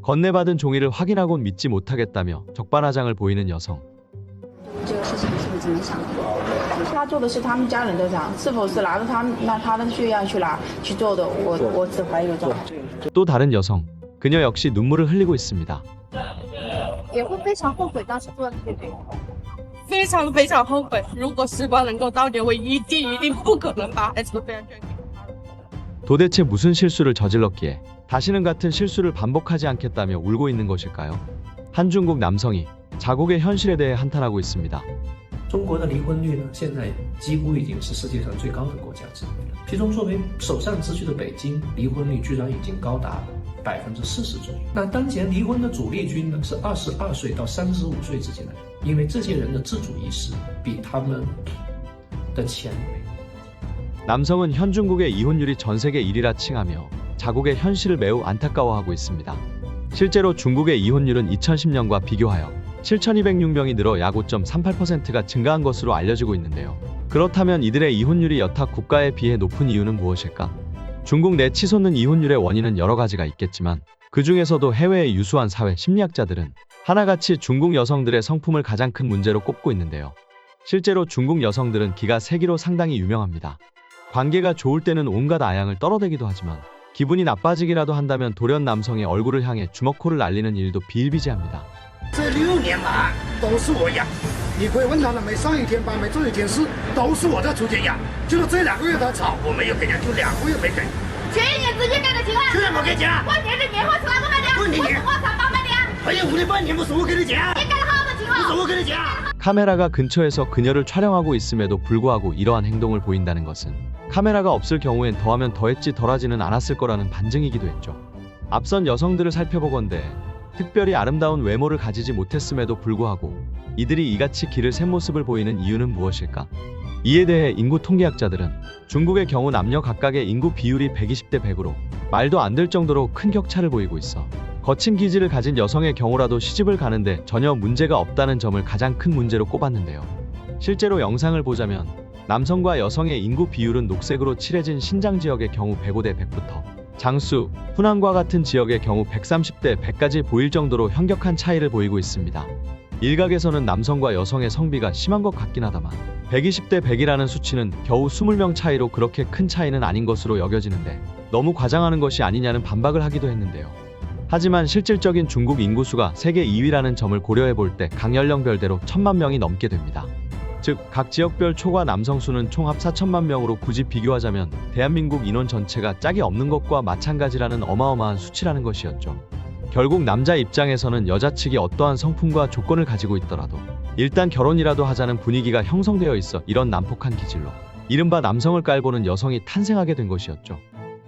건네받은 종이를 확인하곤 믿지 못하겠다며 적반하장을 보이는 여성. 这个事情是不是怎么想的？他做的是他们家人的账，是否是拿着他的血样去做的？我只怀疑有这种。 또 다른 여성. 그녀 역시 눈물을 흘리고 있습니다. 也会非常后悔当时做的决定。非常非常后悔。如果时光能够倒流，我一定不可能把孩子非常捐给他。 도대체 무슨 실수를 저질렀기에 다시는 같은 실수를 반복하지 않겠다며 울고 있는 것일까요? 한 중국 남성이 자국의 현실에 대해 한탄하고 있습니다. 中国的离婚率呢，现在几乎已经是世界上最高的国家之一了。其中作为首善之区的北京，离婚率居然已经高达40%左右。那当前离婚的主力军呢，是22岁到35岁之间的人，因为这些人的自主意识比他们的钱。 남성은 현 중국의 이혼율이 전 세계 1위라 칭하며 자국의 현실을 매우 안타까워하고 있습니다. 실제로 중국의 이혼율은 2010년과 비교하여 7,206명이 늘어 약 5.38%가 증가한 것으로 알려지고 있는데요. 그렇다면 이들의 이혼율이 여타 국가에 비해 높은 이유는 무엇일까? 중국 내 치솟는 이혼율의 원인은 여러 가지가 있겠지만 그 중에서도 해외에 유수한 사회 심리학자들은 하나같이 중국 여성들의 성품을 가장 큰 문제로 꼽고 있는데요. 실제로 중국 여성들은 기가 세기로 상당히 유명합니다. 관계가 좋을 때는 온갖 아양을 떨어대기도 하지만 기분이 나빠지기라도 한다면 돌연 남성의 얼굴을 향해 주먹코를 날리는 일도 비일비재합니다. 这6年来都是我养，你可以问他了，每上一天班，每做一天事，都是我在出钱养。就是这2个月他吵，我没有给钱，就2个月没给。前一年直接给的钱啊！去年没给钱，过年的年货是哪个买的？问你我是我厂帮买的呀。哎呀，5年半年不是我给的钱，你给了好多钱不是了。我给的钱。 카메라가 근처에서 그녀를 촬영하고 있음에도 불구하고 이러한 행동을 보인다는 것은 카메라가 없을 경우엔 더하면 더했지 덜하지는 않았을 거라는 반증이기도 했죠. 앞선 여성들을 살펴보건대 특별히 아름다운 외모를 가지지 못했음에도 불구하고 이들이 이같이 길을 센 모습을 보이는 이유는 무엇일까? 이에 대해 인구 통계학자들은 중국의 경우 남녀 각각의 인구 비율이 120대 100으로 말도 안 될 정도로 큰 격차를 보이고 있어 거친 기질을 가진 여성의 경우라도 시집을 가는데 전혀 문제가 없다는 점을 가장 큰 문제로 꼽았는데요. 실제로 영상을 보자면 남성과 여성의 인구 비율은 녹색으로 칠해진 신장 지역의 경우 105대 100부터 장수, 후난과 같은 지역의 경우 130대 100까지 보일 정도로 현격한 차이를 보이고 있습니다. 일각에서는 남성과 여성의 성비가 심한 것 같긴 하다만 120대 100이라는 수치는 겨우 20명 차이로 그렇게 큰 차이는 아닌 것으로 여겨지는데 너무 과장하는 것이 아니냐는 반박을 하기도 했는데요. 하지만 실질적인 중국 인구수가 세계 2위라는 점을 고려해 볼 때 각 연령별대로 1,000만 명이 넘게 됩니다. 즉, 각 지역별 초과 남성 수는 총 합 4천만 명으로 굳이 비교하자면 대한민국 인원 전체가 짝이 없는 것과 마찬가지라는 어마어마한 수치라는 것이었죠. 결국 남자 입장에서는 여자 측이 어떠한 성품과 조건을 가지고 있더라도 일단 결혼이라도 하자는 분위기가 형성되어 있어 이런 난폭한 기질로 이른바 남성을 깔보는 여성이 탄생하게 된 것이었죠.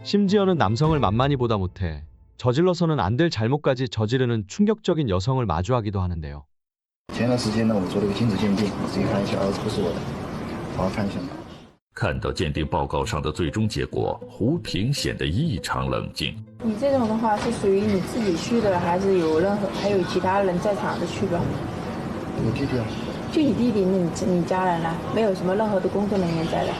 심지어는 남성을 만만히 보다 못해 저질러서는 안 될 잘못까지 저지르는 충격적인 여성을 마주하기도 하는데요. 前段时间呢，我做了个精子鉴定，你自己看一下，儿子不是我的，好好看一下。看到鉴定报告上的最终结果，胡平显得异常冷静。你这种的话是属于你自己去的，还是还有其他人在场的去的？我弟弟啊。就你弟弟，你家人呢？没有什么任何的工作人员在的。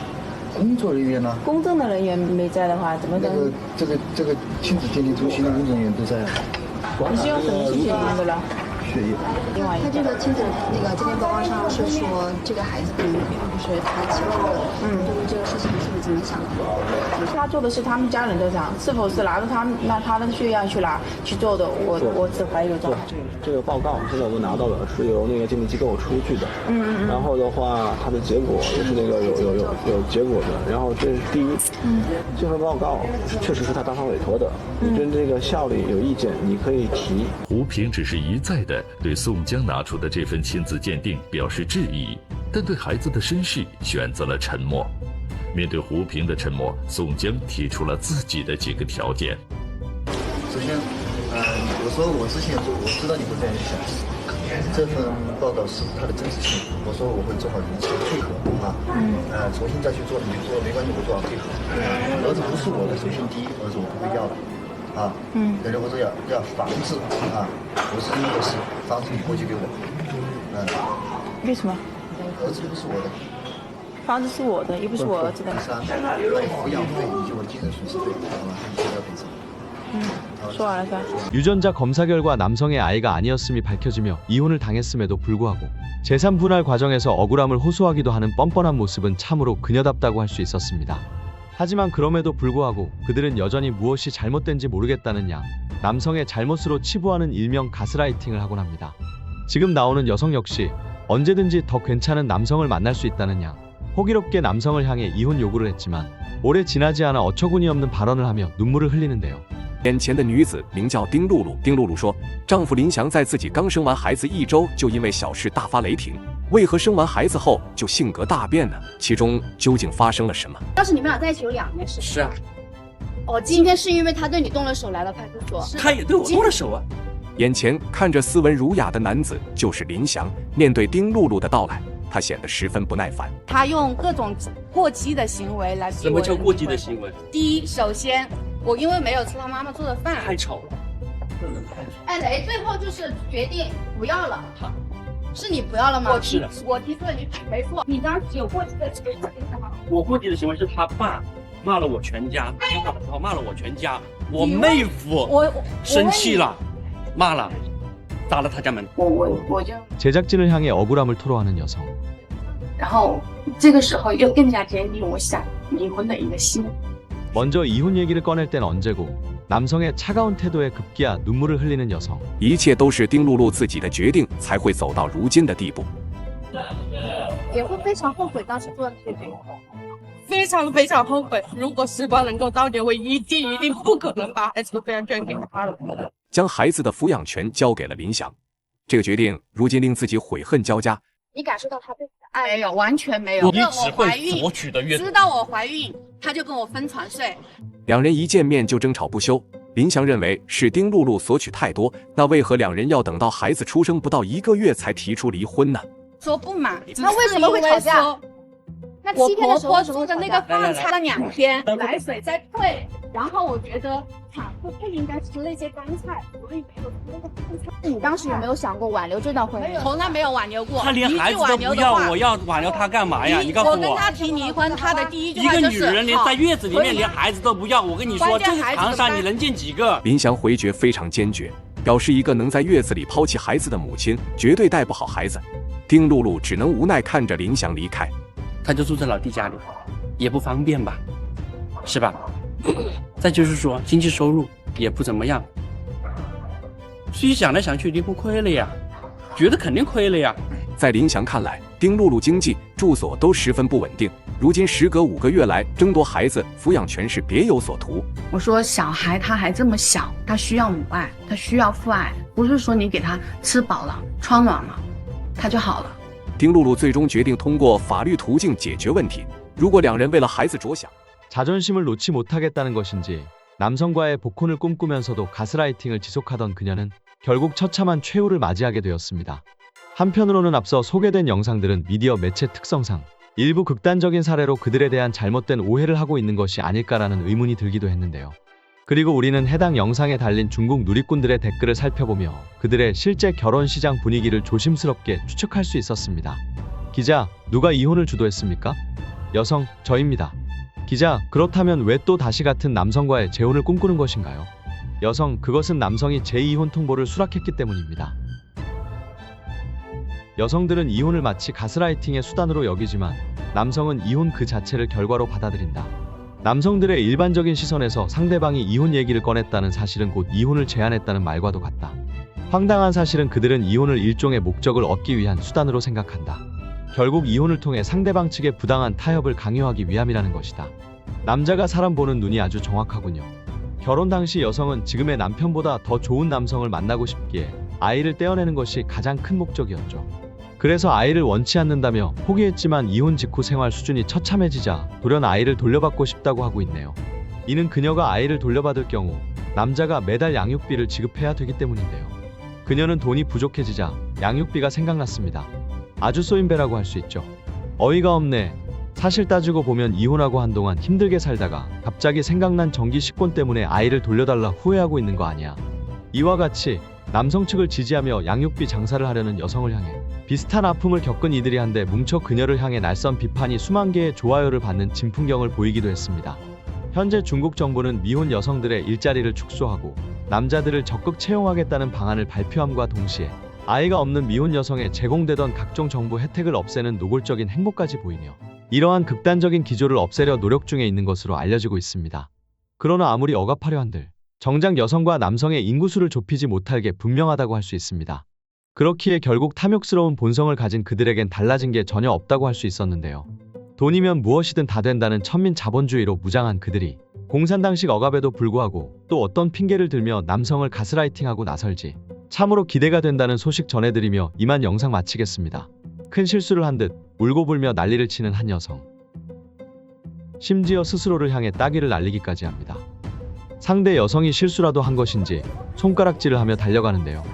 工作人员呢？公证的人员没在的话，怎么能？这个亲子鉴定中心的工作人员都在啊。你是用什么去鉴定的了？ 血液。他这个亲子鉴定报告上是说这个孩子并不是他亲生的。对于这个事情是不是怎么想的？他做的是他们家人的账，是否是拿着他的血样去做的？我只怀疑有这种。这个报告现在我们拿到的是由那个鉴定机构出具的。然后的话，它的结果也是那个有结果的。然后这是第一。这份报告确实是他当场委托的。你对这个效力有意见，你可以提。胡平只是一再的对宋江拿出的这份亲子鉴定表示质疑，但对孩子的身世选择了沉默。面对胡平的沉默，宋江提出了自己的几个条件。首先，我说我之前我知道你会这样想，这份报告是它的真实性，我说我会做好一切配合啊，重新再去做，你做没关系，我做好配合。儿子不是我的，首先第一，儿子我不会要的。 啊，第二个是要防止啊，我是因为是防止你过去给我，为什么？儿子不是我的，房子是我的，又不是我儿子的。第三，关于抚养费以及我的精神损失费，好吧，你需要赔偿。说完了噻。 유전자 검사 결과 남성의 아이가 아니었음이 밝혀지며 이혼을 당했음에도 불구하고 재산 분할 과정에서 억울함을 호소하기도 하는 뻔뻔한 모습은 참으로 그녀답다고 할 수 있었습니다. 하지만 그럼에도 불구하고 그들은 여전히 무엇이 잘못된지 모르겠다는 양 남성의 잘못으로 치부하는 일명 가스라이팅을 하곤 합니다. 지금 나오는 여성 역시 언제든지 더 괜찮은 남성을 만날 수 있다는 양 호기롭게 남성을 향해 이혼 요구를 했지만 오래 지나지 않아 어처구니 없는 발언을 하며 눈물을 흘리는데요. 眼前的女子名叫丁露露。丁露露说，丈夫林翔在自己刚生完孩子1周就因为小事大发雷霆，为何生完孩子后就性格大变呢？其中究竟发生了什么？当时你们俩在一起有2年是？是啊，哦，今天是因为他对你动了手来了派出所。他也对我动了手啊。眼前看着斯文儒雅的男子就是林翔，面对丁露露的到来，他显得十分不耐烦。他用各种过激的行为来逼我。什么叫过激的行为？第一，首先我因为没有吃他妈妈做的饭，太吵了。哎，雷，最后就是决定不要了。是你不要了吗？我是的，我提出了你没错，你当时有过激的行为。我过激的行为是他爸骂了我全家，打电话的时候骂了我全家，我妹夫生气了，骂了，砸了他家门。我就 제작진을 향해 억울함을 토로하는 여성. 然后这个时候又更加坚定我想离婚的一个心。 먼저 이혼 얘기를 꺼낼 땐 언제고 남성의 차가운 태도에 급기야 눈물을 흘리는 여성. 一切都是丁露露自己的决定，才会走到如今的地步。也会非常后悔当时做的决定。非常非常后悔。如果时光能够倒流，我一定不可能把孩子捐给他了。将孩子的抚养权交给了林翔，这个决定如今令自己悔恨交加。你感受到他对你的爱没有，完全没有。你只会索取的越多。知道我怀孕，他就跟我分床睡。两人一见面就争吵不休。林翔认为是丁露露索取太多，那为何两人要等到孩子出生不到1个月才提出离婚呢？说不嘛，那为什么会吵架？那我7天的时候婆婆煮的那个饭差了2天，奶水在退，然后我觉得产妇不应该吃那些干菜，所以没有吃那个饭菜。你当时有没有想过挽留这段婚姻？从来没有挽留过。他连孩子都不要，我要挽留他干嘛呀？你告诉我。我跟他提离婚，他的第一句一话就是个女人连在月子里面连孩子都不要，我跟你说，这个堂上你能见几个？林翔回绝非常坚决，表示一个能在月子里抛弃孩子的母亲绝对带不好孩子。丁露露只能无奈看着林翔离开。他就住在老弟家里，也不方便吧，是吧？再就是说经济收入也不怎么样，所以想来想去离婚亏了呀，觉得肯定亏了呀。在林翔看来，丁露露经济、住所都十分不稳定，如今时隔5个月来争夺孩子抚养权是别有所图。我说小孩他还这么小，他需要母爱，他需要父爱，不是说你给他吃饱了、穿暖了，他就好了。丁露露最终决定通过法律途径解决问题。如果两人为了孩子着想， 자존심을 놓지 못하겠다는 것인지 남성과의 복혼을 꿈꾸면서도 가스라이팅을 지속하던 그녀는 결국 처참한 최후를 맞이하게 되었습니다. 한편으로는 앞서 소개된 영상들은 미디어 매체 특성상 일부 극단적인 사례로 그들에 대한 잘못된 오해를 하고 있는 것이 아닐까라는 의문이 들기도 했는데요. 그리고 우리는 해당 영상에 달린 중국 누리꾼들의 댓글을 살펴보며 그들의 실제 결혼 시장 분위기를 조심스럽게 추측할 수 있었습니다. 기자, 누가 이혼을 주도했습니까? 여성, 저입니다. 기자, 그렇다면 왜 또 다시 같은 남성과의 재혼을 꿈꾸는 것인가요? 여성, 그것은 남성이 제2혼 통보를 수락했기 때문입니다. 여성들은 이혼을 마치 가스라이팅의 수단으로 여기지만 남성은 이혼 그 자체를 결과로 받아들인다. 남성들의 일반적인 시선에서 상대방이 이혼 얘기를 꺼냈다는 사실은 곧 이혼을 제안했다는 말과도 같다. 황당한 사실은 그들은 이혼을 일종의 목적을 얻기 위한 수단으로 생각한다. 결국 이혼을 통해 상대방 측의 부당한 타협을 강요하기 위함이라는 것이다. 남자가 사람 보는 눈이 아주 정확하군요. 결혼 당시 여성은 지금의 남편보다 더 좋은 남성을 만나고 싶기에 아이를 떼어내는 것이 가장 큰 목적이었죠. 그래서 아이를 원치 않는다며 포기했지만 이혼 직후 생활 수준이 처참해지자 돌연 아이를 돌려받고 싶다고 하고 있네요. 이는 그녀가 아이를 돌려받을 경우 남자가 매달 양육비를 지급해야 되기 때문인데요. 그녀는 돈이 부족해지자 양육비가 생각났습니다. 아주 쏘임배라고 할 수 있죠. 어이가 없네. 사실 따지고 보면 이혼하고 한동안 힘들게 살다가 갑자기 생각난 정기 식권 때문에 아이를 돌려달라 후회하고 있는 거 아니야. 이와 같이 남성 측을 지지하며 양육비 장사를 하려는 여성을 향해 비슷한 아픔을 겪은 이들이 한데 뭉쳐 그녀를 향해 날선 비판이 수만 개의 좋아요를 받는 진풍경을 보이기도 했습니다. 현재 중국 정부는 미혼 여성들의 일자리를 축소하고 남자들을 적극 채용하겠다는 방안을 발표함과 동시에 아이가 없는 미혼 여성에 제공되던 각종 정부 혜택을 없애는 노골적인 행보까지 보이며 이러한 극단적인 기조를 없애려 노력 중에 있는 것으로 알려지고 있습니다. 그러나 아무리 억압하려 한들 정작 여성과 남성의 인구수를 좁히지 못할 게 분명하다고 할 수 있습니다. 그렇기에 결국 탐욕스러운 본성을 가진 그들에겐 달라진 게 전혀 없다고 할 수 있었는데요. 돈이면 무엇이든 다 된다는 천민 자본주의로 무장한 그들이 공산당식 억압에도 불구하고 또 어떤 핑계를 들며 남성을 가스라이팅하고 나설지 참으로 기대가 된다는 소식 전해드리며 이만 영상 마치겠습니다. 큰 실수를 한 듯 울고불며 난리를 치는 한 여성. 심지어 스스로를 향해 따귀를 날리기까지 합니다. 상대 여성이 실수라도 한 것인지 손가락질을 하며 달려가는데요.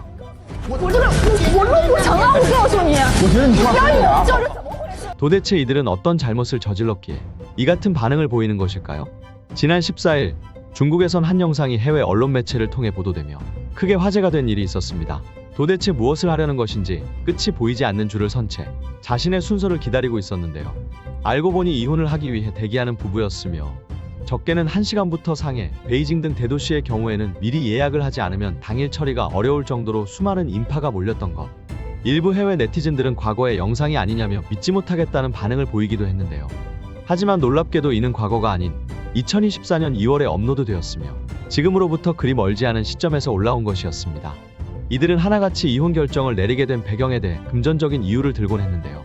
도대체 이들은 어떤 잘못을 저질렀기에 이 같은 반응을 보이는 것일까요? 지난 14일 중국에선 한 영상이 해외 언론 매체를 통해 보도되며 크게 화제가 된 일이 있었습니다. 도대체 무엇을 하려는 것인지 끝이 보이지 않는 줄을 선 채 자신의 순서를 기다리고 있었는데요. 알고 보니 이혼을 하기 위해 대기하는 부부였으며 적게는 1시간부터 상해, 베이징 등 대도시의 경우에는 미리 예약을 하지 않으면 당일 처리가 어려울 정도로 수많은 인파가 몰렸던 것. 일부 해외 네티즌들은 과거의 영상이 아니냐며 믿지 못하겠다는 반응을 보이기도 했는데요. 하지만 놀랍게도 이는 과거가 아닌 2024년 2월에 업로드되었으며 지금으로부터 그리 멀지 않은 시점에서 올라온 것이었습니다. 이들은 하나같이 이혼 결정을 내리게 된 배경에 대해 금전적인 이유를 들곤 했는데요.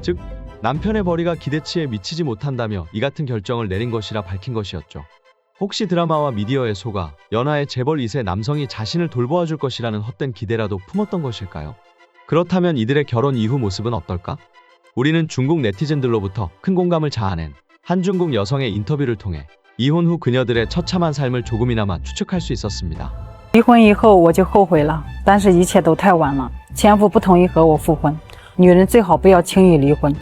즉 남편의 벌이가 기대치에 미치지 못한다며 이 같은 결정을 내린 것이라 밝힌 것이었죠. 혹시 드라마와 미디어에 속아 연하의 재벌 2세 남성이 자신을 돌보아줄 것이라는 헛된 기대라도 품었던 것일까요? 그렇다면 이들의 결혼 이후 모습은 어떨까? 우리는 중국 네티즌들로부터 큰 공감을 자아낸 한 중국 여성의 인터뷰를 통해 이혼 후 그녀들의 처참한 삶을 조금이나마 추측할 수 있었습니다. 离婚以后我就后悔了，但是一切都太晚了。前夫不同意和我复婚，女人最好不要轻易离婚。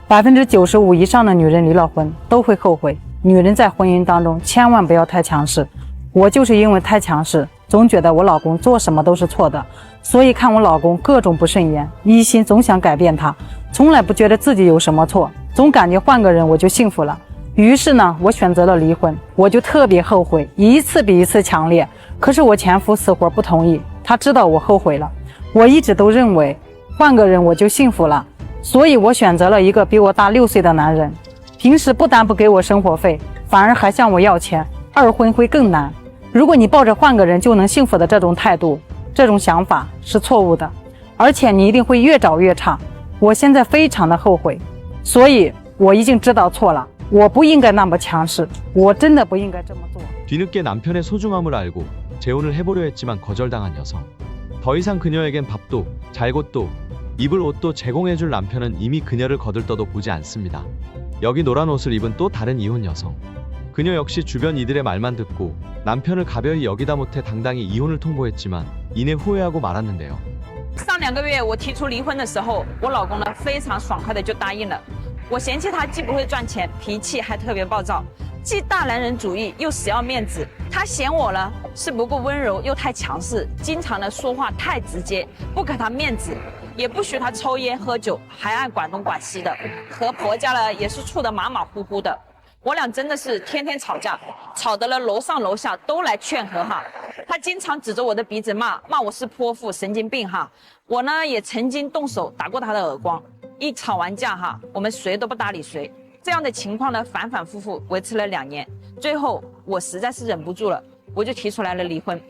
95%以上的女人离了婚都会后悔。女人在婚姻当中千万不要太强势。我就是因为太强势，总觉得我老公做什么都是错的，所以看我老公各种不顺眼，一心总想改变他，从来不觉得自己有什么错，总感觉换个人我就幸福了。于是呢，我选择了离婚，我就特别后悔，一次比一次强烈。可是我前夫死活不同意，他知道我后悔了。我一直都认为换个人我就幸福了，所以我选择了一个比我大6岁的男人，平时不但不给我生活费，反而还向我要钱，二婚会更难。如果你抱着换个人就能幸福的这种态度，这种想法是错误的，而且你一定会越找越差。我现在非常的后悔，所以我已经知道错了，我不应该那么强势，我真的不应该这么做。 뒤늦게 남편의 소중함을 알고 재혼을 해보려 했지만 거절당한 여성. 더 이상 그녀에겐 밥도 잘 곳도 입을 옷도 제공해줄 남편은 이미 그녀를 거들떠도 보지 않습니다. 여기 노란 옷을 입은 또 다른 이혼 여성. 그녀 역시 주변 이들의 말만 듣고 남편을 가벼이 여기다 못해 당당히 이혼을 통보했지만 이내 후회하고 말았는데요. 上2个月我提出离婚的时候，我老公呢非常爽快的就答应了。我嫌弃他既不会赚钱，脾气还特别暴躁，既大男人主义又死要面子。他嫌我呢是不够温柔又太强势，经常呢说话太直接，不给他面子，也不许他抽烟喝酒，还爱管东管西的，和婆家呢也是处得马马虎虎的。 我俩真的是天天吵架，吵得了楼上楼下都来劝和哈。他经常指着我的鼻子骂我是泼妇、神经病哈。我呢也曾经动手打过他的耳光。一吵完架哈，我们谁都不搭理谁。这样的情况呢反反复复维持了2年，最后我实在是忍不住了，我就提出来了离婚。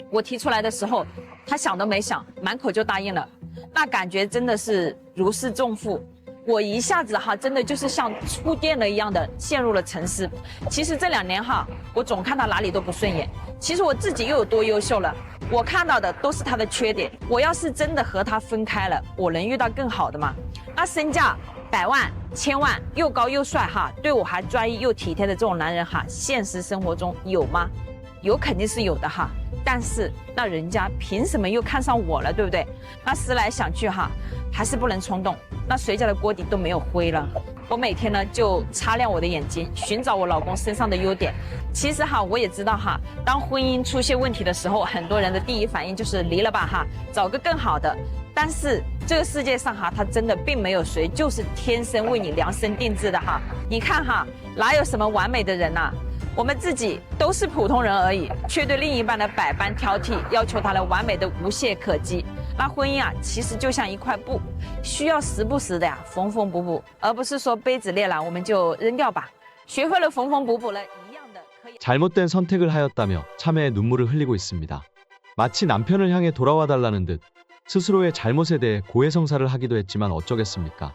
我提出来的时候，他想都没想，满口就答应了，那感觉真的是如释重负。 我一下子哈，真的就是像触电了一样的陷入了沉思。其实这2年哈，我总看他哪里都不顺眼。其实我自己又有多优秀了？我看到的都是他的缺点。我要是真的和他分开了，我能遇到更好的吗？那身价100万、1000万，又高又帅哈，对我还专一又体贴的这种男人哈，现实生活中有吗？有肯定是有的哈，但是那人家凭什么又看上我了，对不对？那思来想去哈，还是不能冲动。 那谁家的锅底都没有灰了。我每天呢就擦亮我的眼睛，寻找我老公身上的优点。其实哈，我也知道哈，当婚姻出现问题的时候，很多人的第一反应就是离了吧哈，找个更好的。但是这个世界上哈，他真的并没有谁就是天生为你量身定制的哈。你看哈，哪有什么完美的人呐？我们自己都是普通人而已，却对另一半的百般挑剔，要求他的完美的无懈可击。那婚姻啊，其实就像一块布，需要时不时的缝缝补补，而不是说杯子裂了我们就扔掉吧。学会了缝缝补补了，一样的可以。 잘못된 선택을 하였다며 참회의 눈물을 흘리고 있습니다. 마치 남편을 향해 돌아와 달라는 듯 스스로의 잘못에 대해 고해성사를 하기도 했지만 어쩌겠습니까?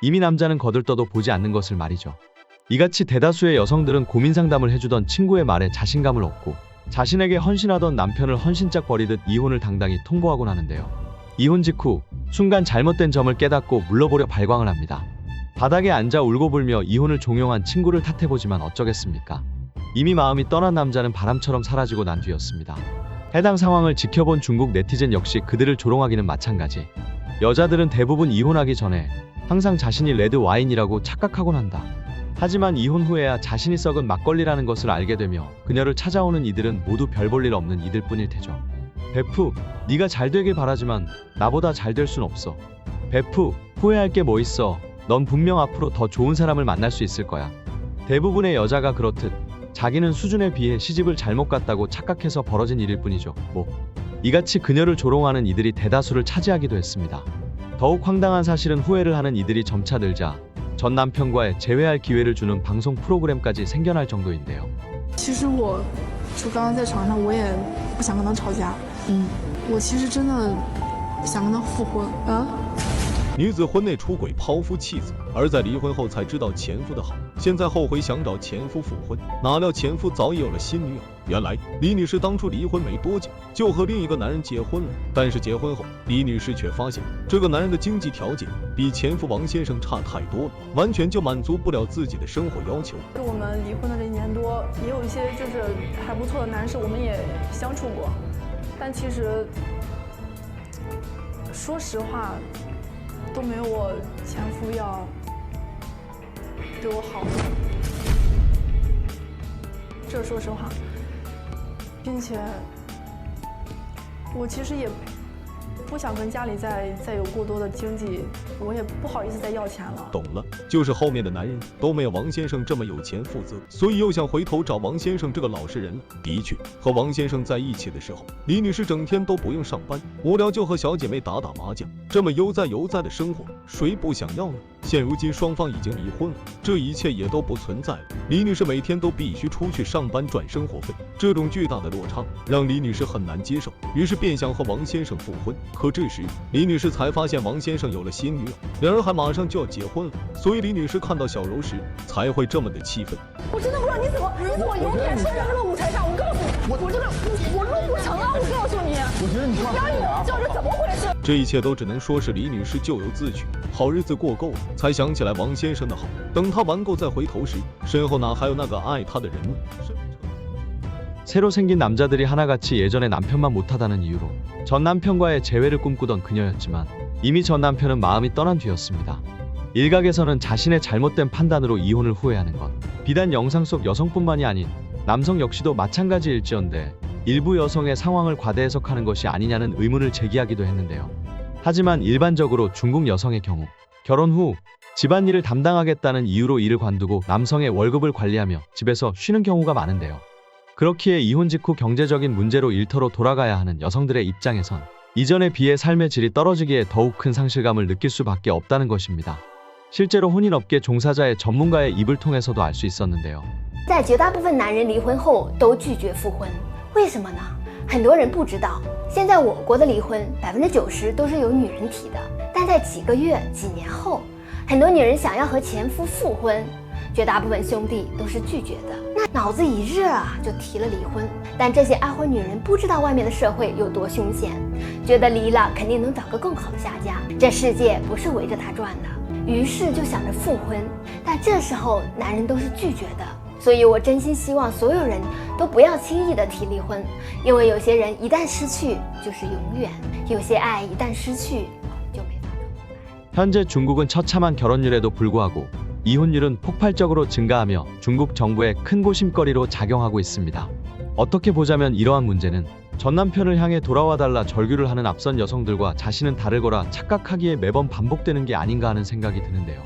이미 남자는 거들떠도 보지 않는 것을 말이죠. 이같이 대다수의 여성들은 고민 상담을 해주던 친구의 말에 자신감을 얻고 자신에게 헌신하던 남편을 헌신짝 버리듯 이혼을 당당히 통보하곤 하는데요. 이혼 직후 순간 잘못된 점을 깨닫고 물러보려 발광을 합니다. 바닥에 앉아 울고불며 이혼을 종용한 친구를 탓해보지만 어쩌겠습니까? 이미 마음이 떠난 남자는 바람처럼 사라지고 난 뒤였습니다. 해당 상황을 지켜본 중국 네티즌 역시 그들을 조롱하기는 마찬가지. 여자들은 대부분 이혼하기 전에 항상 자신이 레드 와인이라고 착각하곤 한다. 하지만 이혼 후에야 자신이 썩은 막걸리라는 것을 알게 되며 그녀를 찾아오는 이들은 모두 별 볼 일 없는 이들 뿐일 테죠. 베프, 네가 잘 되길 바라지만 나보다 잘 될 순 없어. 베프, 후회할 게 뭐 있어. 넌 분명 앞으로 더 좋은 사람을 만날 수 있을 거야. 대부분의 여자가 그렇듯 자기는 수준에 비해 시집을 잘못 갔다고 착각해서 벌어진 일일 뿐이죠. 이같이 그녀를 조롱하는 이들이 대다수를 차지하기도 했습니다. 더욱 황당한 사실은 후회를 하는 이들이 점차 늘자 전 남편과의 재회할 기회를 주는 방송 프로그램까지 생겨날 정도인데요. 其实我就刚刚在床上，我也不想跟他吵架。我其实真的想跟他复婚啊。 女子婚内出轨抛夫弃子，而在离婚后才知道前夫的好，现在后悔想找前夫复婚，哪料前夫早已有了新女友。原来李女士当初离婚没多久就和另一个男人结婚了，但是结婚后李女士却发现这个男人的经济条件比前夫王先生差太多了，完全就满足不了自己的生活要求。我们离婚的这1年多，也有一些就是还不错的男士，我们也相处过，但其实说实话。 都没有我前夫要对我好，这说实话，并且我其实也不想跟家里再有过多的经济，我也不好意思再要钱了。懂了，就是后面的男人都没有王先生这么有钱负责，所以又想回头找王先生这个老实人了。的确，和王先生在一起的时候，李女士整天都不用上班，无聊就和小姐妹打打麻将，这么悠哉悠哉的生活，谁不想要呢？现如今双方已经离婚了，这一切也都不存在了。李女士每天都必须出去上班赚生活费，这种巨大的落差让李女士很难接受，于是便想和王先生复婚。可这时，李女士才发现王先生有了新女友，两人还马上就要结婚了，所以李女士看到小柔时才会这么的气愤。我真的不知道你怎么有脸站在这个舞台上，我告诉你，我真的我录不成啊！我告诉你，我觉得你不要你叫这怎么回事？这一切都只能说是李女士咎由自取，好日子过够了，才想起来王先生的好。等她玩够再回头时，身后哪还有那个爱她的人呢？ 새로 생긴 남자들이 하나같이 예전에 남편만 못하다는 이유로 전 남편과의 재회를 꿈꾸던 그녀였지만 이미 전 남편은 마음이 떠난 뒤였습니다. 일각에서는 자신의 잘못된 판단으로 이혼을 후회하는 것, 비단 영상 속 여성뿐만이 아닌 남성 역시도 마찬가지일지언데 일부 여성의 상황을 과대 해석하는 것이 아니냐는 의문을 제기하기도 했는데요. 하지만 일반적으로 중국 여성의 경우 결혼 후 집안일을 담당하겠다는 이유로 일을 관두고 남성의 월급을 관리하며 집에서 쉬는 경우가 많은데요. 그렇기에 이혼 직후 경제적인 문제로 일터로 돌아가야 하는 여성들의 입장에선 이전에 비해 삶의 질이 떨어지기에 더욱 큰 상실감을 느낄 수밖에 없다는 것입니다. 실제로 혼인업계 종사자의 전문가의 입을 통해서도 알 수 있었는데요. 在绝大部分男人离婚后都拒绝复婚，为什么呢？很多人不知道，现在我国的离婚90%都是由女人提的，但在几个月、几年后，很多女人想要和前夫复婚，绝大部分兄弟都是拒绝的。那脑子一热啊，就提了离婚。但这些爱婚女人不知道外面的社会有多凶险，觉得离了肯定能找个更好的下家，这世界不是围着她转的，于是就想着复婚。但这时候男人都是拒绝的。 所以我真心希望所有人都不要轻易的提离婚，因为有些人一旦失去就是永远，有些爱一旦失去就没法重来。 현재 중국은 처참한 결혼율에도 불구하고 이혼율은 폭발적으로 증가하며 중국 정부의 큰 고심거리로 작용하고 있습니다. 어떻게 보자면 이러한 문제는 전 남편을 향해 돌아와 달라 절규를 하는 앞선 여성들과 자신은 다르거라 착각하기에 매번 반복되는 게 아닌가 하는 생각이 드는데요.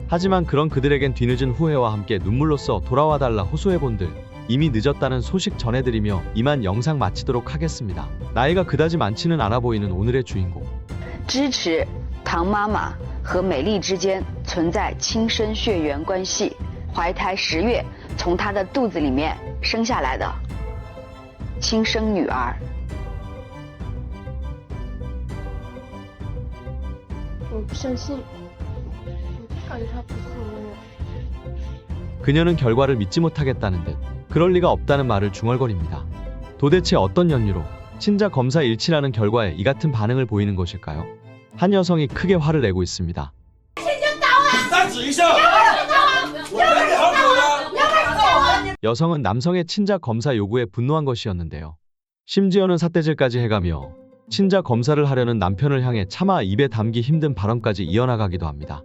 하지만 그런 그들에겐 뒤늦은 후회와 함께 눈물로써 돌아와 달라 호소해본들 이미 늦었다는 소식 전해드리며 이만 영상 마치도록 하겠습니다. 나이가 그다지 많지는 않아 보이는 오늘의 주인공. 支持唐妈妈和美丽之间存在亲生血缘关系，怀胎10月从她的肚子里面生下来的亲生女儿。我不相信，我感觉他不是我的。 그녀는 결과를 믿지 못하겠다는 듯 그럴 리가 없다는 말을 중얼거립니다. 도대체 어떤 연유로 친자 검사 일치라는 결과에 이 같은 반응을 보이는 것일까요? 한 여성이 크게 화를 내고 있습니다. 여성은 남성의 친자 검사 요구에 분노한 것이었는데요. 심지어는 삿대질까지 해가며 친자 검사를 하려는 남편을 향해 차마 입에 담기 힘든 발언까지 이어나가기도 합니다.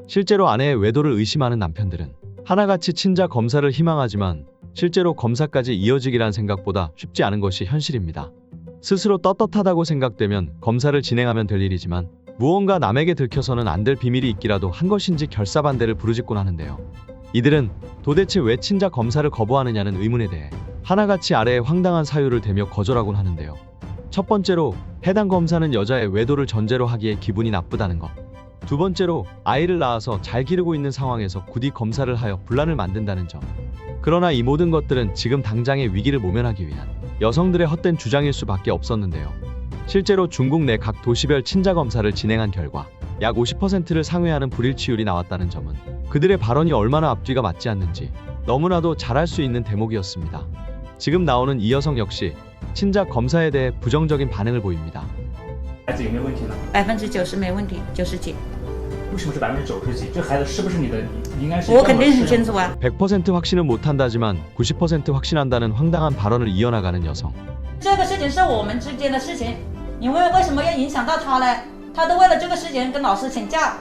실제로 아내의 외도를 의심하는 남편들은 하나같이 친자 검사를 희망하지만 실제로 검사까지 이어지기란 생각보다 쉽지 않은 것이 현실입니다. 스스로 떳떳하다고 생각되면 검사를 진행하면 될 일이지만 무언가 남에게 들켜서는 안 될 비밀이 있기라도 한 것인지 결사반대를 부르짖곤 하는데요. 이들은 도대체 왜 친자 검사를 거부하느냐는 의문에 대해 하나같이 아래의 황당한 사유를 대며 거절하곤 하는데요. 첫 번째로 해당 검사는 여자의 외도를 전제로 하기에 기분이 나쁘다는 것. 두 번째로 아이를 낳아서 잘 기르고 있는 상황에서 굳이 검사를 하여 분란을 만든다는 점. 그러나 이 모든 것들은 지금 당장의 위기를 모면하기 위한 여성들의 헛된 주장일 수밖에 없었는데요. 실제로 중국 내 각 도시별 친자 검사를 진행한 결과 약 50%를 상회하는 불일치율이 나왔다는 점은 그들의 발언이 얼마나 앞뒤가 맞지 않는지 너무나도 잘 알 수 있는 대목이었습니다. 지금 나오는 이 여성 역시 친자 검사에 대해 부정적인 반응을 보입니다. 孩子有没有问题呢？90%没问题，90几。为什么是90%几？这孩子是不是你的？你应该是。我肯定很清楚啊。 100% 확신은 못한다지만 90% 확신한다는 황당한 발언을 이어나가는 여성. 这个事情是我们之间的事情，你为什么要影响到他呢？他都为了这个事情跟老师请假。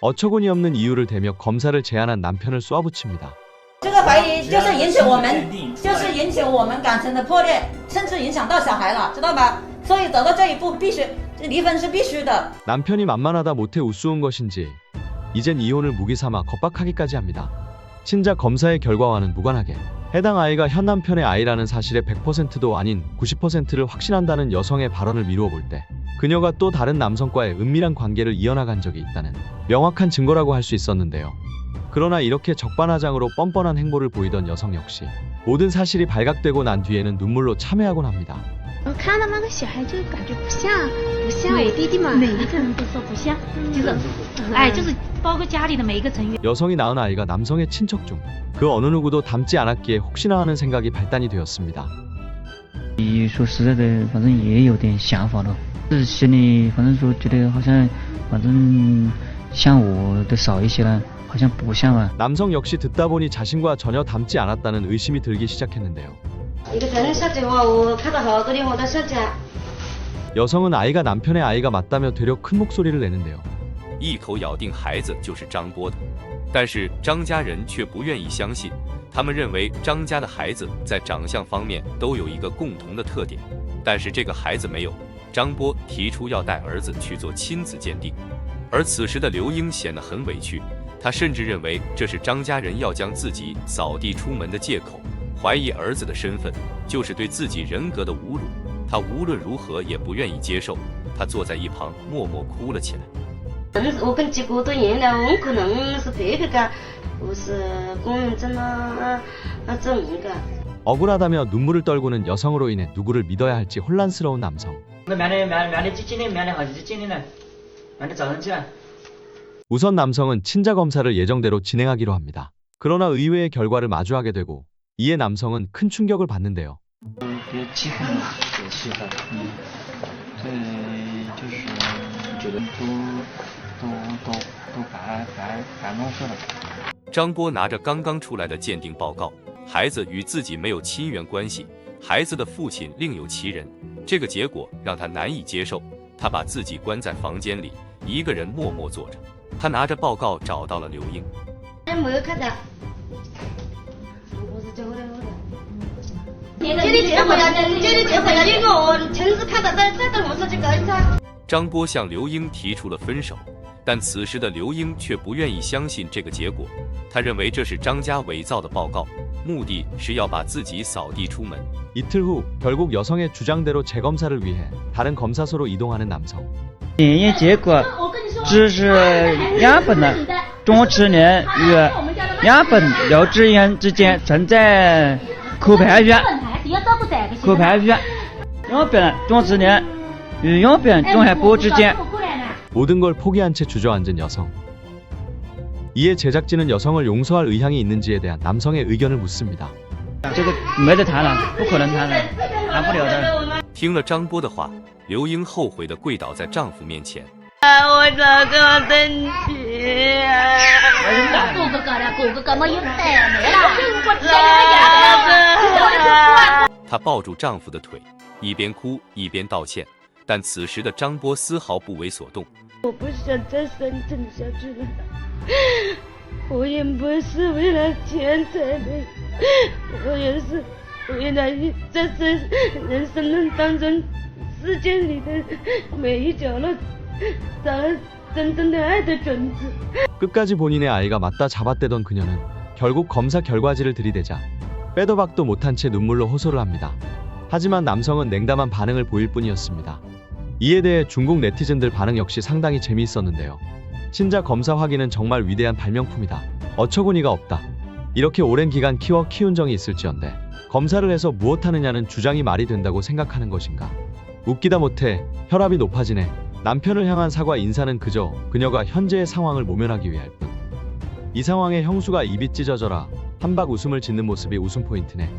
어처구니 없는 이유를 대며 검사를 제안한 남편을 쏘아붙입니다. 这个怀疑就是引起我们感情的破裂，甚至影响到小孩了，知道吧？所以走到这一步，必须离婚是必须的。 남편이 만만하다 못해 우스운 것인지 이젠 이혼을 무기 삼아 겁박하기까지 합니다. 친자 검사의 결과와는 무관하게 해당 아이가 현 남편의 아이라는 사실에 100%도 아닌 90%를 확신한다는 여성의 발언을 미루어 볼 때 그녀가 또 다른 남성과의 은밀한 관계를 이어나간 적이 있다는 명확한 증거라고 할 수 있었는데요. 그러나 이렇게 적반하장으로 뻔뻔한 행보를 보이던 여성 역시 모든 사실이 발각되고 난 뒤에는 눈물로 참회하곤 합니다. 我看到那个小孩就感觉不像我弟弟嘛，每一个人都说不像，就是包括家里的每一个成员。 여성이 낳은 아이가 남성의 친척 중 그 어느 누구도 닮지 않았기에 혹시나 하는 생각이 발단이 되었습니다. 说实在的，反正也有点想法了，是心里反正说觉得好像反正像我的少一些了，好像不像啊。 남성 역시 듣다 보니 자신과 전혀 닮지 않았다는 의심이 들기 시작했는데요. 一个人说的话，我看到好多人我都说讲。 여성은 아이가 남편의 아이가 맞다며 되려 큰 목소리를 내는데요. 一口咬定孩子就是张波的，但是张家人却不愿意相信，他们认为张家的孩子在长相方面都有一个共同的特点，但是这个孩子没有。张波提出要带儿子去做亲子鉴定，而此时的刘英显得很委屈，他甚至认为这是张家人要将自己扫地出门的借口，怀疑儿子的身份就是对自己人格的侮辱，他无论如何也不愿意接受，他坐在一旁默默哭了起来。 我跟结果都一样的，我可能是别个的，不是公认证证明的。 억울하다며 눈물을 떨구는 여성으로 인해 누구를 믿어야 할지 혼란스러운 남성. 우선 남성은 친자 검사를 예정대로 진행하기로 합니다. 그러나 의외의 결과를 마주하게 되고 이에 남성은 큰 충격을 받는데요. 张波拿着刚刚出来的鉴定报告，孩子与自己没有亲缘关系，孩子的父亲另有其人，这个结果让他难以接受。他把自己关在房间里，一个人默默坐着。他拿着报告找到了刘英。没有看到。你的结果要因为我亲自看到这个我说去告诉他。 张波向刘英提出了分手，但此时的刘英却不愿意相信这个结果，他认为这是张家伪造的报告，目的是要把自己扫地出门。 이틀 후 결국 여성의 주장대로 재검사를 위해 다른 검사소로 이동하는 남성. 检验结果只是样本的种植人与样本疗治人之间存在口盘源，口盘源样本种植人与样本种海部之间。 모든 걸 포기한 채 주저앉은 여성. 이에 제작진은 여성을 용서할 의향이 있는지에 대한 남성의 의견을 묻습니다. 这个没得谈了，不可能谈了，谈不了的。 听了张波的话，刘英后悔地跪倒在丈夫面前。 我咋个生气啊？哥哥没有带没了。她抱住丈夫的腿，一边哭一边道歉，但此时的张波丝毫不为所动。 我不想再生存下去了，我也不是为了钱财的，我也是为了在人生当中世界里的每一角落找了真正的爱的种子。 끝까지 본인의 아이가 맞다 잡아떼던 그녀는 결국 검사 결과지를 들이대자 빼도 박도 못한 채 눈물로 호소를 합니다. 하지만 남성은 냉담한 반응을 보일 뿐이었습니다. 이에 대해 중국 네티즌들 반응 역시 상당히 재미있었는데요. 친자 검사 확인은 정말 위대한 발명품이다. 어처구니가 없다. 이렇게 오랜 기간 키운 정이 있을지언데 검사를 해서 무엇하느냐는 주장이 말이 된다고 생각하는 것인가. 웃기다 못해 혈압이 높아지네. 남편을 향한 사과 인사는 그저 그녀가 현재의 상황을 모면하기 위할 뿐. 이 상황에 형수가 입이 찢어져라 한박 웃음을 짓는 모습이 웃음 포인트네.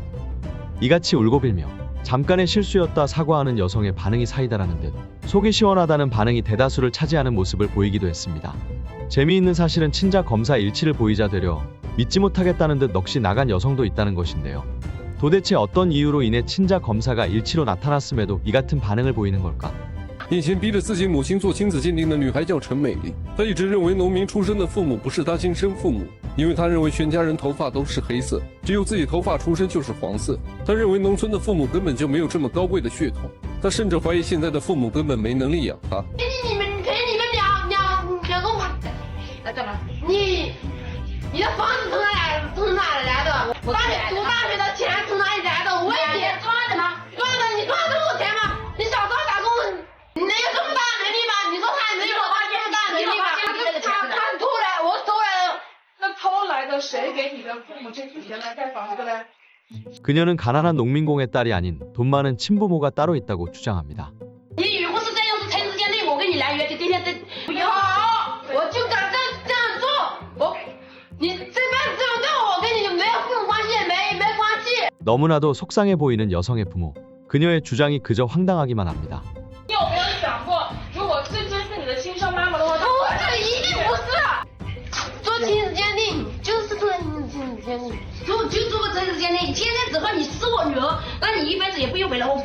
이같이 울고 빌며 잠깐의 실수였다 사과하는 여성의 반응이 사이다라는 듯 속이 시원하다는 반응이 대다수를 차지하는 모습을 보이기도 했습니다. 재미있는 사실은 친자 검사 일치를 보이자 되려 믿지 못하겠다는 듯 넋이 나간 여성도 있다는 것인데요. 도대체 어떤 이유로 인해 친자 검사가 일치로 나타났음에도 이 같은 반응을 보이는 걸까? 以前逼着自己母亲做亲子鉴定的女孩叫陈美丽，她一直认为农民出身的父母不是她亲生父母，因为她认为全家人头发都是黑色，只有自己头发出身就是黄色。她认为农村的父母根本就没有这么高贵的血统，她甚至怀疑现在的父母根本没能力养她。你们两个嘛，干嘛？你的房子从哪里来的？读大学的钱从哪里来的？我问你，赚的吗？赚的，你赚这么多钱吗？你小时候打工，你能有这么大的能力吗？你说他能有这么大的能力吗？他偷来，我偷来的。那偷来的谁给你的父母这笔钱来盖房子嘞？ 그녀는 가난한农民工의 딸이 아닌 돈 많은亲부모가 따로 있다고 주장합니다. 你如果是这样子亲子鉴定，我跟你来约，就今天这不要，我就敢这样做。你这辈子这么对我，跟你就没有父母关系，没关系。 너무나도 속상해 보이는 여성의 부모. 그녀의 주장이 그저 황당하기만 합니다. 你有没有想过，如果这真是你的亲生妈妈的话，不是，一定不是。做亲子鉴定就是做亲子鉴定，就做个亲子鉴定。现在只和你是我女儿，那你一辈子也不用回来，我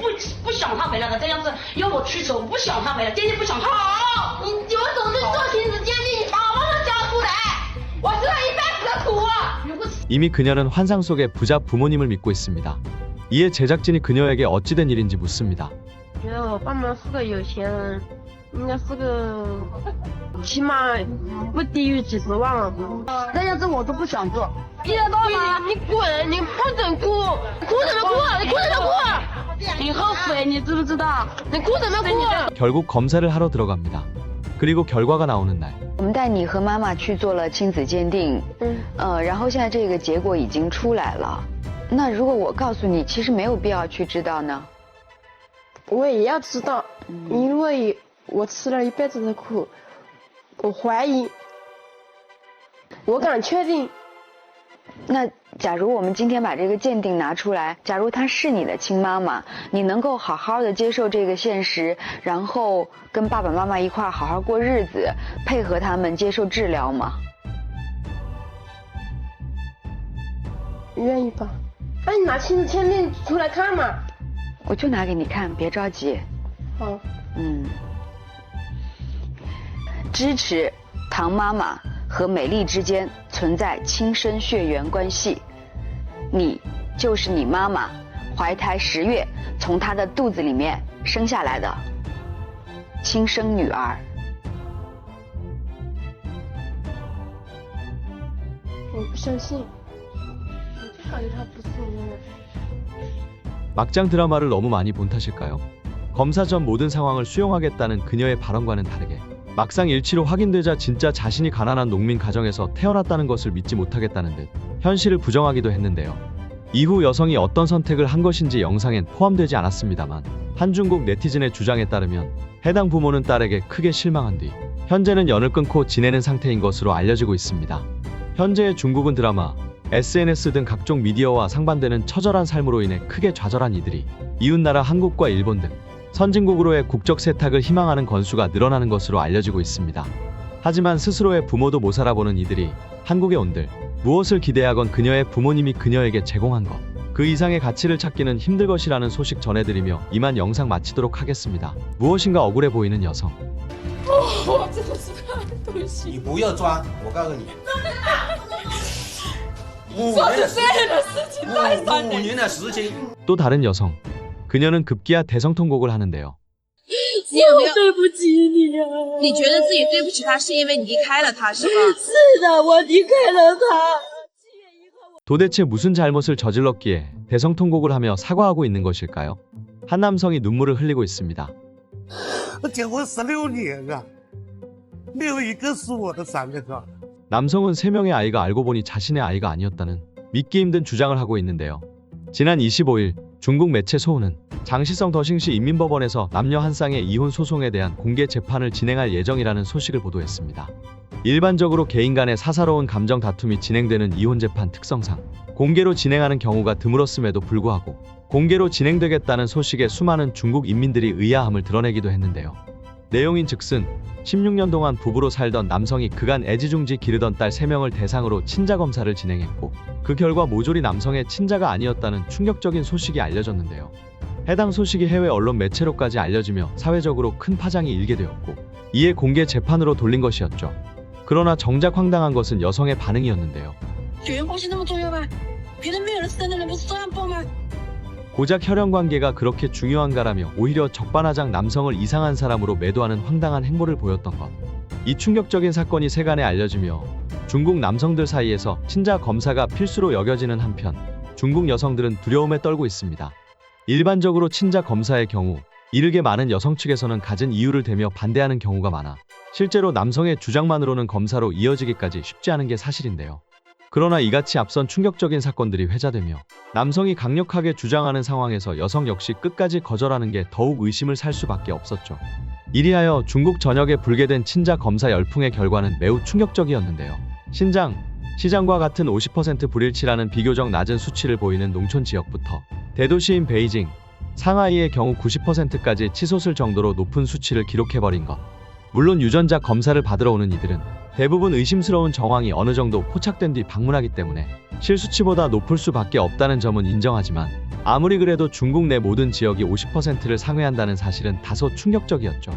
不想她回来的，这样子要我去走，不想她回来，坚决不想她。好，你我总是做亲子鉴定，你把我都交出来，我吃了一辈子的苦。如果 이미 그녀는 환상 속의 부자 부모님을 믿고 있습니다. 이에 제작진이 그녀에게 어찌된 일인지 묻습니다. 觉得我爸妈是个有钱人，应该是个起码不低于几10万了。这样子我都不想做。听得到吗？你滚！你不准哭！哭什么哭？你哭什么哭？你后悔，你知不知道？你哭什么哭？ 결국 검사를 하러 들어갑니다. 그리고 결과가 나오는 날. 我们带你和妈妈去做了亲子鉴定，然后现在这个结果已经出来了。那如果我告诉你，其实没有必要去知道呢？我也要知道，因为我吃了一辈子的苦，我怀疑，我敢确定。那假如我们今天把这个鉴定拿出来，假如她是你的亲妈妈，你能够好好的接受这个现实，然后跟爸爸妈妈一块好好过日子，配合他们接受治疗吗？愿意吧？那你拿亲子鉴定出来看嘛？我就拿给你看，别着急。好。支持唐妈妈和美丽之间存在亲生血缘关系，你就是你妈妈怀胎10月从她的肚子里面生下来的亲生女儿。我不相信。感觉他不信任。 막장 드라마를 너무 많이 본 탓일까요? 검사 전 모든 상황을 수용하겠다는 그녀의 발언과는 다르게 막상 일치로 확인되자 진짜 자신이 가난한 농민 가정에서 태어났다는 것을 믿지 못하겠다는 듯 현실을 부정하기도 했는데요. 이후 여성이 어떤 선택을 한 것인지 영상엔 포함되지 않았습니다만 한중국 네티즌의 주장에 따르면 해당 부모는 딸에게 크게 실망한 뒤 현재는 연을 끊고 지내는 상태인 것으로 알려지고 있습니다. 현재의 중국은 드라마, SNS 등 각종 미디어와 상반되는 처절한 삶으로 인해 크게 좌절한 이들이 이웃나라 한국과 일본 등 선진국으로의 국적 세탁을 희망하는 건수가 늘어나는 것으로 알려지고 있습니다. 하지만 스스로의 부모도 못 알아보는 이들이 한국에 온들 무엇을 기대하건 그녀의 부모님이 그녀에게 제공한 것, 그 이상의 가치를 찾기는 힘들 것이라는 소식 전해드리며 이만 영상 마치도록 하겠습니다. 무엇인가 억울해 보이는 여성. 我真的是太对不起。你不要装，我告诉你，做出这样的事情太伤人。 5年的时间。 또 다른 여성. 그녀는 급기야 대성통곡을 하는데요. 我对不起你啊！你觉得自己对不起他，是因为你离开了他，是吧？是的，我离开了他。 도대체 무슨 잘못을 저질렀기에 대성통곡을 하며 사과하고 있는 것일까요? 한 남성이 눈물을 흘리고 있습니다. 我结婚16年了，没有一个是我的3个。 남성은 3명의 아이가 알고 보니 자신의 아이가 아니었다는 믿기 힘든 주장을 하고 있는데요. 지난 25일 중국 매체 소우는 장시성 더싱시 인민법원에서 남녀 한 쌍의 이혼 소송에 대한 공개 재판을 진행할 예정이라는 소식을 보도했습니다. 일반적으로 개인 간의 사사로운 감정 다툼이 진행되는 이혼 재판 특성상 공개로 진행하는 경우가 드물었음에도 불구하고 공개로 진행되겠다는 소식에 수많은 중국 인민들이 의아함을 드러내기도 했는데요. 내용인즉슨 16년 동안 부부로 살던 남성이 그간 애지중지 기르던 딸 3명을 대상으로 친자 검사를 진행했고 그 결과 모조리 남성의 친자가 아니었다는 충격적인 소식이 알려졌는데요. 해당 소식이 해외 언론 매체로까지 알려지며 사회적으로 큰 파장이 일게 되었고 이에 공개 재판으로 돌린 것이었죠. 그러나 정작 황당한 것은 여성의 반응이었는데요. 고작 혈연관계가 그렇게 중요한가라며 오히려 적반하장 남성을 이상한 사람으로 매도하는 황당한 행보를 보였던 것. 이 충격적인 사건이 세간에 알려지며 중국 남성들 사이에서 친자 검사가 필수로 여겨지는 한편 중국 여성들은 두려움에 떨고 있습니다. 일반적으로 친자 검사의 경우 이르게 많은 여성 측에서는 갖은 이유를 대며 반대하는 경우가 많아 실제로 남성의 주장만으로는 검사로 이어지기까지 쉽지 않은 게 사실인데요. 그러나 이같이 앞선 충격적인 사건들이 회자되며 남성이 강력하게 주장하는 상황에서 여성 역시 끝까지 거절하는 게 더욱 의심을 살 수밖에 없었죠. 이리하여 중국 전역에 불게된 친자 검사 열풍의 결과는 매우 충격적이었는데요. 시장과 같은 50% 불일치라는 비교적 낮은 수치를 보이는 농촌 지역부터 대도시인 베이징, 상하이의 경우 90%까지 치솟을 정도로 높은 수치를 기록해버린 것. 물론 유전자 검사를 받으러 오는 이들은 대부분 의심스러운 정황이 어느 정도 포착된 뒤 방문하기 때문에 실수치보다 높을 수밖에 없다는 점은 인정하지만 아무리 그래도 중국 내 모든 지역이 50%를 상회한다는 사실은 다소 충격적이었죠.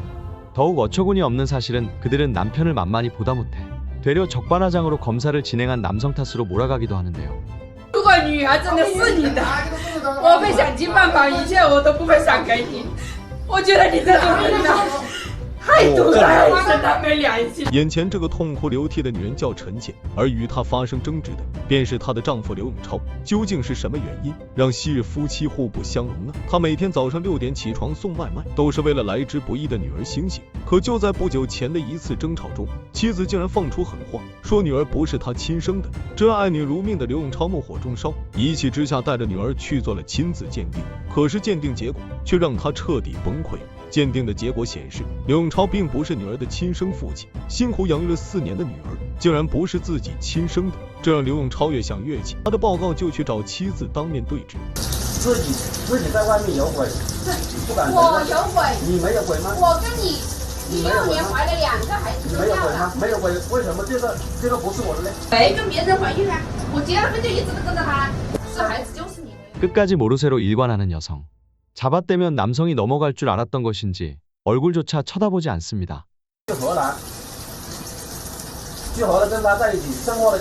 더욱 어처구니 없는 사실은 그들은 남편을 만만히 보다 못해 되려 적반하장으로 검사를 진행한 남성 탓으로 몰아가기도 하는데요. 如果女儿真的是你的，我会想尽办法，一切我都不会赏给你。我觉得你这种人呐，太毒太深，太没良心。眼前这个痛哭流涕的女人叫陈倩，而与她发生争执的便是她的丈夫刘永超。究竟是什么原因让昔日夫妻互不相容呢？他每天早上6点起床送外卖，都是为了来之不易的女儿星星。可就在不久前的一次争吵中，妻子竟然放出狠话，说女儿不是他亲生的。这爱女如命的刘永超怒火中烧，一气之下带着女儿去做了亲子鉴定。可是鉴定结果却让他彻底崩溃。鉴定的结果显示，刘永超并不是女儿的亲生父亲，辛苦养育了4年的女儿竟然不是自己亲生的，这让刘永超越想越气，他的报告就去找妻子当面对质。自己在外面有鬼，不敢承认。我有鬼，你没有鬼吗？我跟你16年怀了2个孩子，你没有鬼吗？没有鬼，为什么这个不是我的呢？没跟别人怀孕啊，我结了婚就一直都跟着他，是孩子就是你的。 끝까지 모르쇠로 일관하는 여성. 잡아떼면 남성이 넘어갈 줄 알았던 것인지 얼굴조차 쳐다보지 않습니다. 去荷兰跟他在一起生活了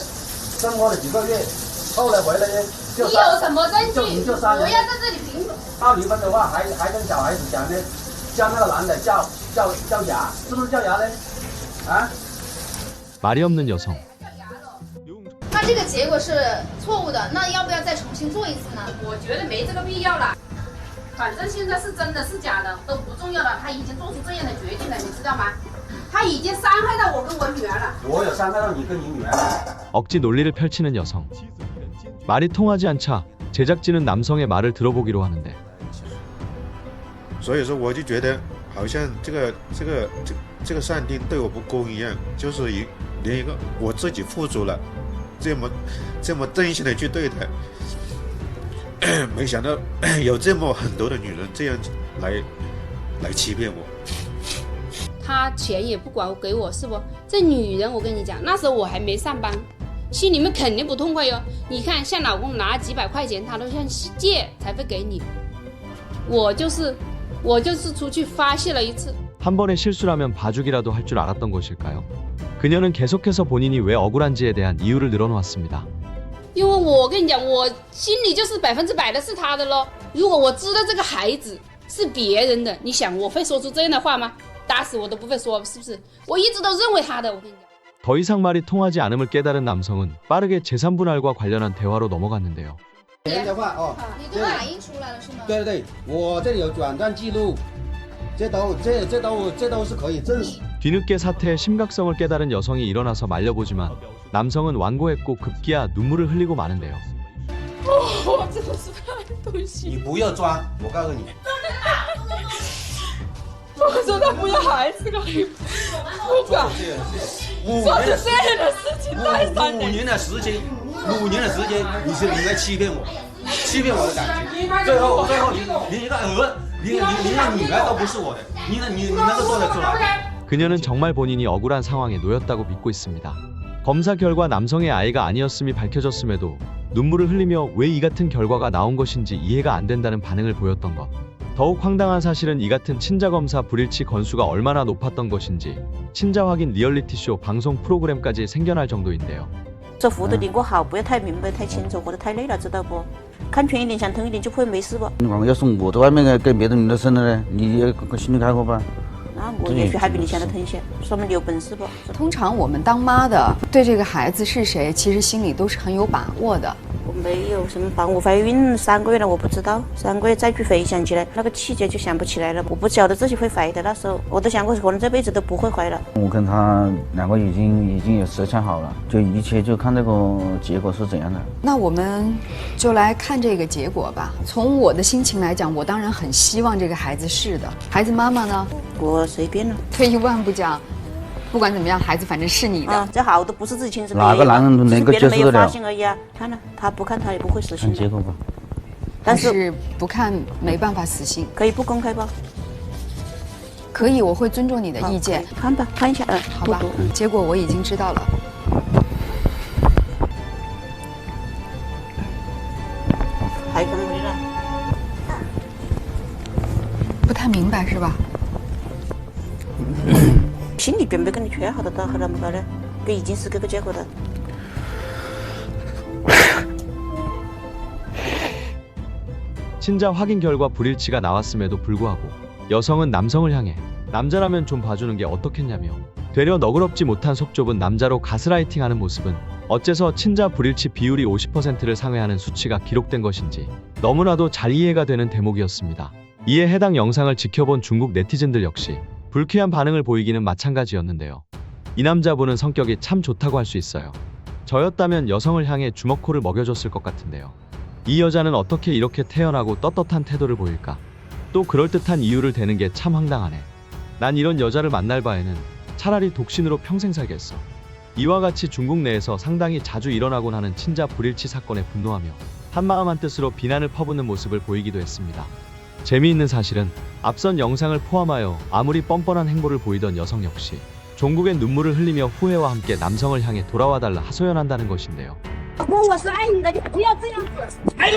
几个月，后来回来呢就你有什么证据？就3年。不要在这里评论。闹离婚的话，还跟小孩子讲呢，叫那个男的叫牙，是不是叫牙呢？啊？ 말이 없는 여성. 那这个结果是错误的，那要不要再重新做一次呢？我觉得没这个必要了。反正现在是真的是假的都不重要了，他已经做出这样的决定了，你知道吗？他已经伤害到我跟我女儿了。我有伤害到你跟你女儿。 억지 논리를 펼치는 여성. 말이 통하지 않자 제작진은 남성의 말을 들어보기로 하는데. 所以说我就觉得好像这个上帝对我不公一样，就是连一个我自己付出了，这么真心的去对待，没想到有这么很多的女人这样子来欺骗我。他钱也不管给我，是不？这女人，我跟你讲，那时候我还没上班，心里面肯定不痛快哟。你看，像老公拿几百块钱，他都像借才会给你。我就是出去发泄了一次。 한 번의 실수라면 봐주기라도 할 줄 알았던 것일까요? 그녀는 계속해서 본인이 왜 억울한지에 대한 이유를 늘어놓았습니다. 因为我跟你讲，我心里就是100%的是他的咯。如果我知道这个孩子是别人的，你想我会说出这样的话吗？打死我都不会说，是不是？我一直都认为他的。我跟你讲。 더 이상 말이 통하지 않음을 깨달은 남성은 빠르게 재산 분할과 관련한 대화로 넘어갔는데요. 钱的话哦，你都打印出来了是吗？对对对，我这里有转账记录，这都是可以证实。 뒤늦게 사태의 심각성을 깨달은 여성이 일어나서 말려보지만 남성은 완고했고 급기야 눈물을 흘리고 마는데요. 我真的是太东西。你不要装，我告诉你。我说他不要孩子了，不管。做出这样的事情太伤人。5年的时间，你来欺骗我，欺骗我的感情，最后连一个连个女儿都不是我的，你能够做得出来？ 그녀는 정말 본인이 억울한 상황에 놓였다고 믿고 있습니다. 검사 결과 남성의 아이가 아니었음이 밝혀졌음에도 눈물을 흘리며 왜 이 같은 결과가 나온 것인지 이해가 안 된다는 반응을 보였던 것. 더욱 황당한 사실은 이 같은 친자검사 불일치 건수가 얼마나 높았던 것인지 친자 확인 리얼리티쇼 방송 프로그램까지 생겨날 정도인데요. 这幅度的我好，不要太明白太清楚或者太累了，知道不？看全一点，想通一点就会没事不？你光要从我在外面跟别的女的生了呢，你也心里开阔吧？ 那我也许还比你想的疼些，说明你有本事不？通常我们当妈的对这个孩子是谁，其实心里都是很有把握的。我没有什么把握，怀孕3个月了，我不知道，3个月再去回想起来，那个细节就想不起来了。我不晓得自己会怀的，那时候我都想过，可能这辈子都不会怀了。我跟他2个已经有舌枪好了，就一切就看这个结果是怎样的。那我们就来看这个结果吧。从我的心情来讲，我当然很希望这个孩子是的。孩子妈妈呢？我随便了。退一万步讲，不管怎么样，孩子反正是你的。啊，这好都不是自己亲生的。哪个男人都能够接受得了？别人没有发现而已啊。看了，他不看他也不会死心的。看结果吧。但是不看没办法死心。可以不公开吧？可以，我会尊重你的意见。看吧，看一下，好吧。结果我已经知道了。还跟回来。不太明白是吧？心理准备跟你全好的到后来没搞呢，这已经是这个结果了。 친자 확인 결과 불일치가 나왔음에도 불구하고 여성은 남성을 향해 남자라면 좀 봐주는 게 어떻겠냐며 되려 너그럽지 못한 속 좁은 남자로 가스라이팅하는 모습은 어째서 친자 불일치 비율이 50%를 상회하는 수치가 기록된 것인지 너무나도 잘 이해가 되는 대목이었습니다. 이에 해당 영상을 지켜본 중국 네티즌들 역시 불쾌한 반응을 보이기는 마찬가지였는데요. 이 남자분은 성격이 참 좋다고 할 수 있어요. 저였다면 여성을 향해 주먹코를 먹여줬을 것 같은데요. 이 여자는 어떻게 이렇게 태연하고 떳떳한 태도를 보일까? 또 그럴듯한 이유를 대는 게 참 황당하네. 난 이런 여자를 만날 바에는 차라리 독신으로 평생 살겠어. 이와 같이 중국 내에서 상당히 자주 일어나곤 하는 친자 불일치 사건에 분노하며 한마음 한뜻으로 비난을 퍼붓는 모습을 보이기도 했습니다. 재미있는 사실은 앞선 영상을 포함하여 아무리 뻔뻔한 행보를 보이던 여성 역시 종국의 눈물을 흘리며 후회와 함께 남성을 향해 돌아와달라 하소연한다는 것인데요. 我是爱你的，你不要这样子。哎，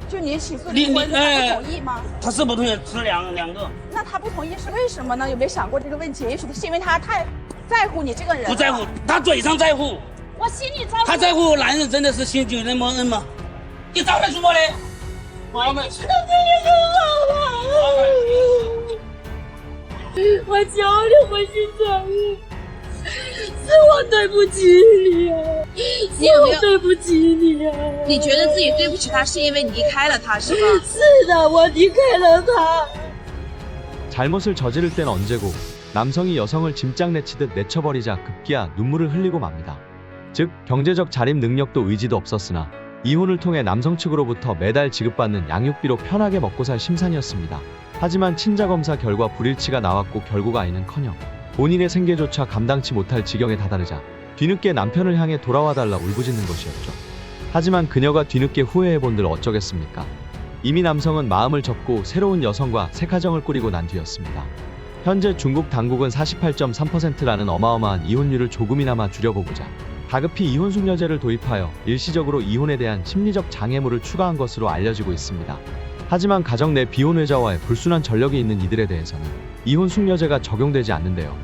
就你起诉离婚，他不同意吗？他是不同意，是两个。那他不同意是为什么呢？有没有想过这个问题？也许是因为他太在乎你这个人。不在乎，他嘴上在乎。我心里在乎。他在乎男人真的是心就那么恩吗？你早点说嘞。我们。我求你回去找我。是我对不起你啊，是我对不起你啊。你觉得自己对不起他，是因为你离开了他，是吧？是的，我离开了他。 잘못을 저지를 땐 언제고 남성이 여성을 짐짝내치듯 내쳐버리자 급기야 눈물을 흘리고 맙니다. 즉 경제적 자립 능력도 의지도 없었으나 이혼을 통해 남성 측으로부터 매달 지급받는 양육비로 편하게 먹고 살 심산이었습니다. 하지만 친자검사 결과 불일치가 나왔고 결국 아이는커녕 본인의 생계조차 감당치 못할 지경에 다다르자 뒤늦게 남편을 향해 돌아와달라 울부짖는 것이었죠. 하지만 그녀가 뒤늦게 후회해본들 어쩌겠습니까? 이미 남성은 마음을 접고 새로운 여성과 새 가정을 꾸리고 난 뒤였습니다. 현재 중국 당국은 48.3%라는 어마어마한 이혼율을 조금이나마 줄여보고자 다급히 이혼숙려제를 도입하여 일시적으로 이혼에 대한 심리적 장애물을 추가한 것으로 알려지고 있습니다. 하지만 가정 내 비혼외자와의 불순한 전력이 있는 이들에 대해서는 이혼숙려제가 적용되지 않는데요.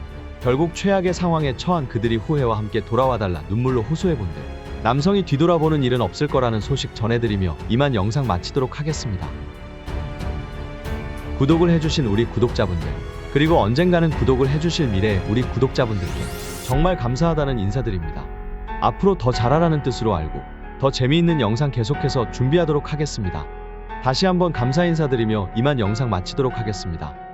결국 최악의 상황에 처한 그들이 후회와 함께 돌아와달라 눈물로 호소해본들 남성이 뒤돌아보는 일은 없을 거라는 소식 전해드리며 이만 영상 마치도록 하겠습니다. 구독을 해주신 우리 구독자분들 그리고 언젠가는 구독을 해주실 미래의 우리 구독자분들께 정말 감사하다는 인사드립니다. 앞으로 더 잘하라는 뜻으로 알고 더 재미있는 영상 계속해서 준비하도록 하겠습니다. 다시 한번 감사 인사드리며 이만 영상 마치도록 하겠습니다.